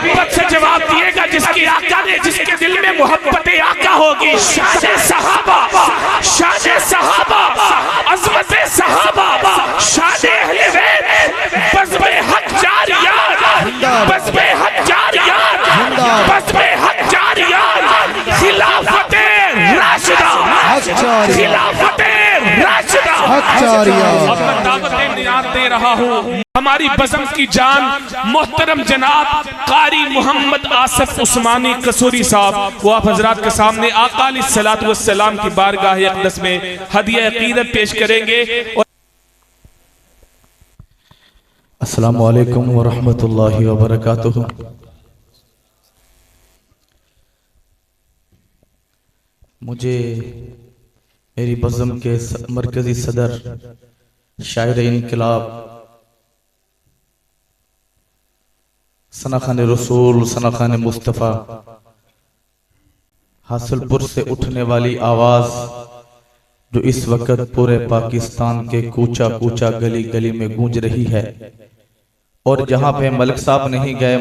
मोहब्बत से जवाब दिएगा जिसकी आका ने, जिसके दिल में मोहब्बत आका होगी। शान सहाबा, शान सहाबा, अज़मत सहाबा, शान अहले बैत, बज़्म हक जारियात, बज़्म हक जारियात, बज़्म हक जारियात, खिलाफत राशिदा, खिलाफत राशिदा। अब मैं दावतें नियात दे रहा हूँ। हमारी बज़म की जान मोहतरम जनाब कारी मोहम्मद आसिफ उस्मानी कसूरी साहब, वो आप हजरात के सामने आका अलैहिस्सलातु वस्सलाम की बारगाह अक़दस में हदिया अक़ीदत पेश करेंगे। अस्सलामु अलैकुम व रहमतुल्लाहि व बरकातुहू। मुझे मेरी बज़म के मरकजी सदर शायर इनकलाब सनाखान रसूल सनाखान मुस्तफ़ा हासिलपुर से उठने वाली आवाज जो इस वक्त पूरे पाकिस्तान के कूचा कूचा गली गली में गूंज रही है, और जहां पे मलिक साहब नहीं गए,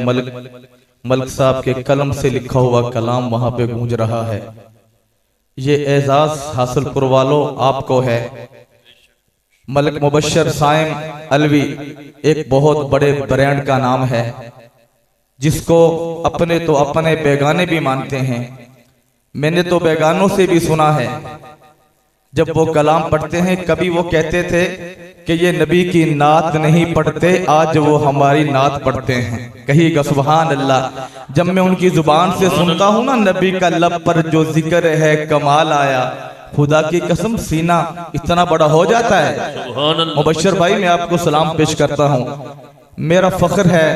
मलिक साहब के कलम से लिखा हुआ कलाम वहां पे गूंज रहा है। ये एजाज हासिलपुर वालों आपको है। मलिक मुबश्शिर साइम अलवी एक बहुत बड़े ब्रांड का नाम है, जिसको अपने तो अपने बेगाने भी मानते हैं। मैंने तो बेगानों से भी सुना है, जब वो कलाम पढ़ते हैं कभी वो कहते थे कि ये नबी की नात नहीं पढ़ते, आज वो हमारी नात पढ़ते हैं। कहिएगा सुभान अल्लाह। जब मैं उनकी जुबान से सुनता हूँ ना, नबी का लब पर जो जिक्र है कमाल आया, खुदा की कसम सीना इतना बड़ा हो जाता है। मुबश्शिर भाई मैं आपको सलाम पेश करता हूँ। मेरा फख्र है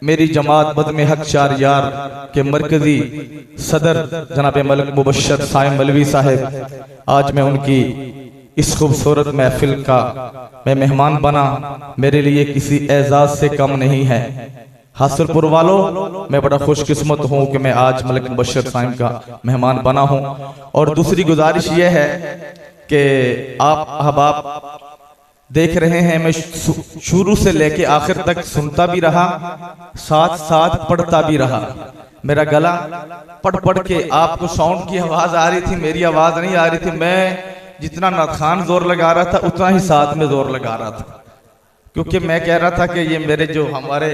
मेरी जमात बज़्म हक जारियात के मरकजी सदर जनाब मलिक मुबश्शिर साइम अलवी साहब, आज मैं उनकी इस खूबसूरत महफिल का मैं मेहमान बना, मेरे लिए किसी एजाज से कम नहीं है। हासिलपुर वालों मैं बड़ा खुशकिस्मत हूँ कि मैं आज मलिक मुबश्शिर साइम का मेहमान बना हूँ। और दूसरी गुजारिश ये है कि आप अहबाब देख रहे हैं, मैं शुरू से लेके आखिर तक सुनता भी रहा, साथ साथ पढ़ता भी रहा। मेरा गला पढ़ पढ़ के आपको साउंड की आवाज आ रही थी, मेरी आवाज नहीं आ रही थी। मैं जितना नाखान जोर लगा रहा था उतना ही साथ में जोर लगा रहा था, क्योंकि मैं कह रहा था कि ये मेरे जो हमारे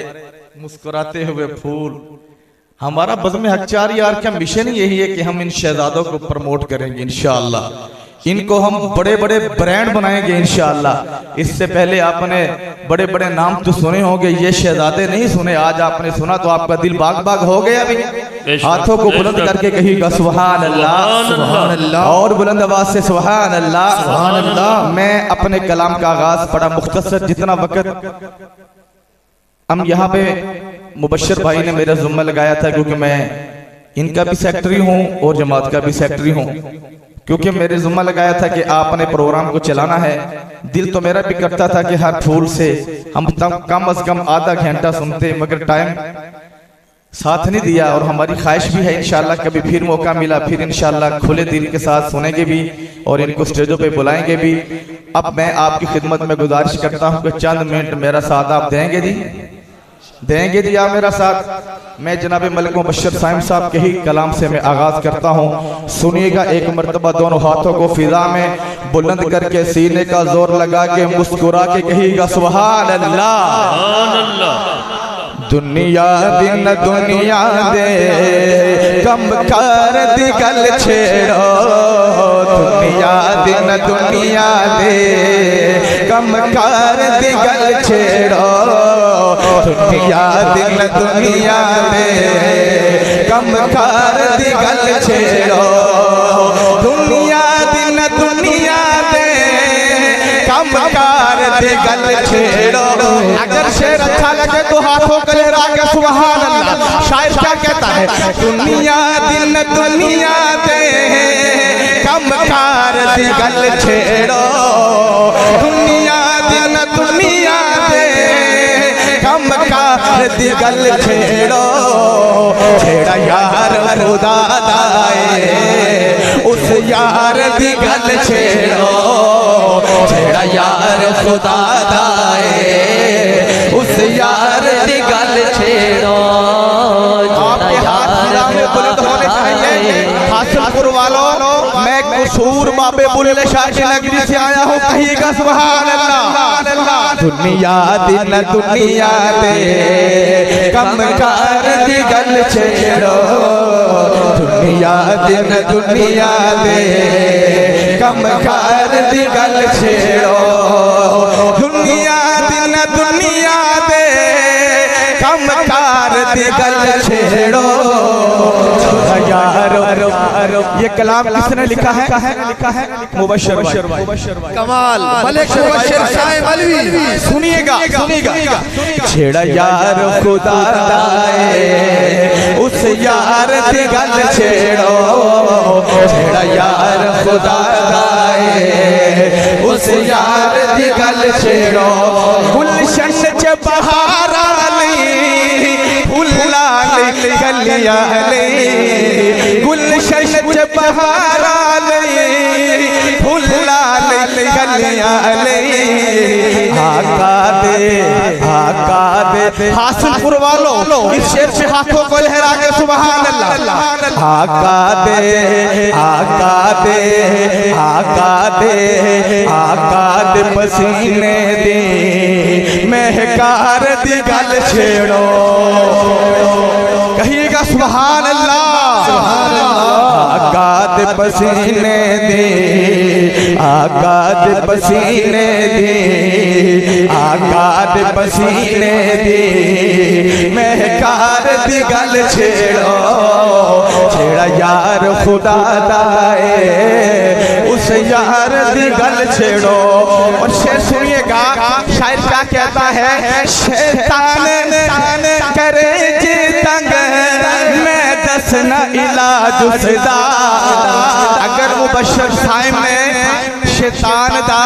मुस्कुराते हुए फूल, हमारा बज़्म हक जारियात का मिशन यही है कि हम इन शहजादों को प्रमोट करेंगे इंशाअल्लाह। इनको हम बड़े बड़े ब्रांड बनाएंगे इंशाअल्लाह। इससे पहले आपने बड़े बड़े नाम तो सुने होंगे, ये शहजादे नहीं सुने। आज आपने सुना तो आपका दिल बाग बाग हो गया। भी हाथों को बुलंद करके कहिएगा सुभान अल्लाह, सुभान अल्लाह, और बुलंद आवाज से सुभान अल्लाह, सुभान अल्लाह। मैं अपने कलाम का आगाज बड़ा मुख्तसर, जितना वक्त हम यहाँ पे मुबश्शिर भाई ने मेरा जुम्मा लगाया था, क्योंकि मैं इनका भी सेक्रेटरी हूँ और जमात का भी सेक्रेटरी हूँ, क्योंकि मेरे जुम्मा लगाया था कि आपने प्रोग्राम को चलाना है। दिल तो मेरा भी करता था कि हर फूल से हम कम अज कम आधा घंटा सुनते, मगर टाइम साथ नहीं दिया। और हमारी ख्वाहिश भी है इंशाल्लाह कभी फिर मौका मिला फिर इंशाल्लाह खुले दिल के साथ सुनेंगे भी और इनको स्टेजों पे बुलाएंगे भी। अब मैं आपकी खिदमत में गुजारिश करता हूँ कि चंद मिनट मेरा साथ आप देंगे जी, देंगे जी आप मेरा साथ। मैं जनाब मलिक मुबश्शिर साइम साहब के ही कलाम से मैं आगाज करता हूँ। सुनिएगा एक मर्तबा दोनों हाथों को फिजा में बुलंद करके सीने का जोर लगा के मुस्कुरा के कहिएगा सुभान अल्लाह। दुनिया दिन दुनिया दे कम कर दी गल छेड़ो, दुनिया दिन दुनिया दे कम कर दी गल छेड़ो, दुनिया दिन दुनिया दे कम कर दी गल छेड़ो, दुनिया दिन दुनिया दे कम कर दी गल छेड़ो। अगर शेर अच्छा लगे तो हाथों को लहरा के सुभान अल्लाह। शायर क्या कहता है, दुनिया दिन दुनिया दे कम कर दी गल छेड़ो, दुनिया दिन दुनिया दे कम कर दी गल छेड़ो, छेड़ा यार खुदा दाए उस यार दी गल छेड़ो, छेड़ा यार खुदा दाए उस यार दी गल छेड़ो। मशहूर बाबे बुल्ले शाह की नगरी से आया हूँ, कहिएगा सुभान अल्लाह। दुनिया दिन दुनिया दे कम कर दी गल छेड़ो, दुनिया दिन दुनिया दे कम कर दी गल छेड़ो, दुनिया दिन दुनिया दे कम कर दी गल छेड़ो यारो। ये कलाम किसने लिखा है? मुबश्शिर भाई। कमाल मलिक मुबश्शिर शाह मौलवी। सुनिएगा। छेड़ा यार खुदा दाए उस यार दी गल छेड़ो, छेड़ा यार खुदा दाए उस यार दी गल छेड़ो। गुलशन च बहार फुल्ला गलिया गुलशन च बहार फुल्ला गलिया आका दे हासिलपुर वालों इस शेर से हाथों को लहरा के सुभान अल्लाह। आका दे पसीने दे महकार दी गल छेड़ो, कहिएगा सुभान अल्लाह। आका दे पसीने दे, आका दे पसीने दे, आका दे पसीने दे महकार दी गल छेड़ो, छेड़ा यार खुदा दाए उस यार दी गल छेड़ो। और शेर सुनिएगा, शायर क्या कहता है? शैतान करे जे तंग मैं दसना इलाज उसदा। अगर मुबश्शिर साहिब ने शैतान दा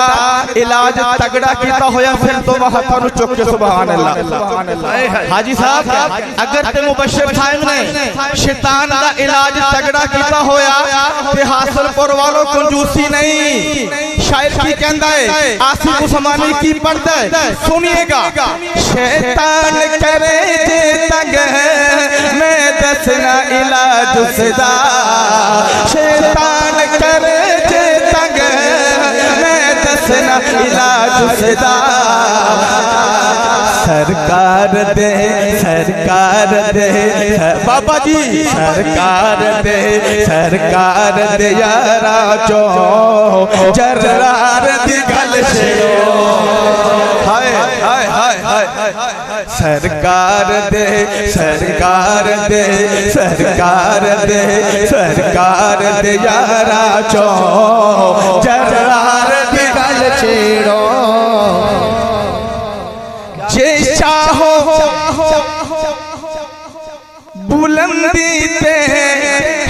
इलाज तगड़ा किया होया फिर तो वहां पर चुक के सुभान अल्लाह। हाजी साहब, अगर ते मुबश्शिर साहिब ने शैतान दा इलाज तगड़ा किया होया ते हासिलपुर वालों कंजूसी नहीं। शायर की कहता है, आसिफ उस्मानी की पढ़ता है, सुनिएगा। शैतान करे जे तंग मैं दसना इलाज उसदा, शैतान करे जे तंग मैं दसना इलाज उसदा। सरकार दे बाबा जी, सरकार दे यारा चो जर्रार दी गल छेड़ो। हाय हाय हाय हाय, सरकार दे यारा चो जर्रार दी गल छेड़ो। जे चाहो बुलंदी ते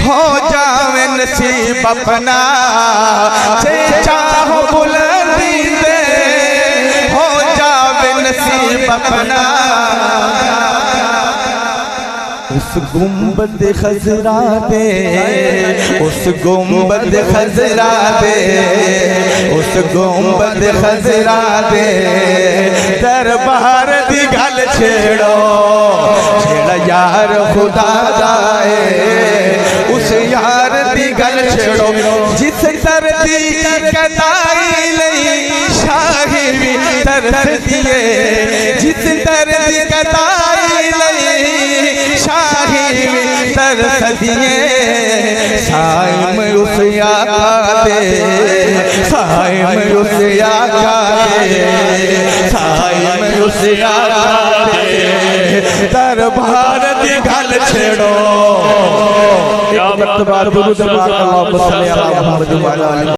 हो जावे नसीब अपना, जे चाहो बुलंदी ते हो जावे नसीब अपना। उस गुंबद खजरा दे, उस गुंबद खजरा दे, उस गुंबद खजरा दे दरबार दी गल छेड़ो, छेड़ा यार खुदा दाए उस यार दी गल छेड़ो। जिस तरती कदाई लई शाही भी तरस दिए, जिस तरती कदाई लई शाही भी तरस दिए। साइम उस आका दे, साइम उस आका दे, साइम उस आका दे दरबार दी गल छेड़ो। एक मर्तबा दुरूद पाक अल्लाहुम्मा सल्ली अला मुहम्मद व अला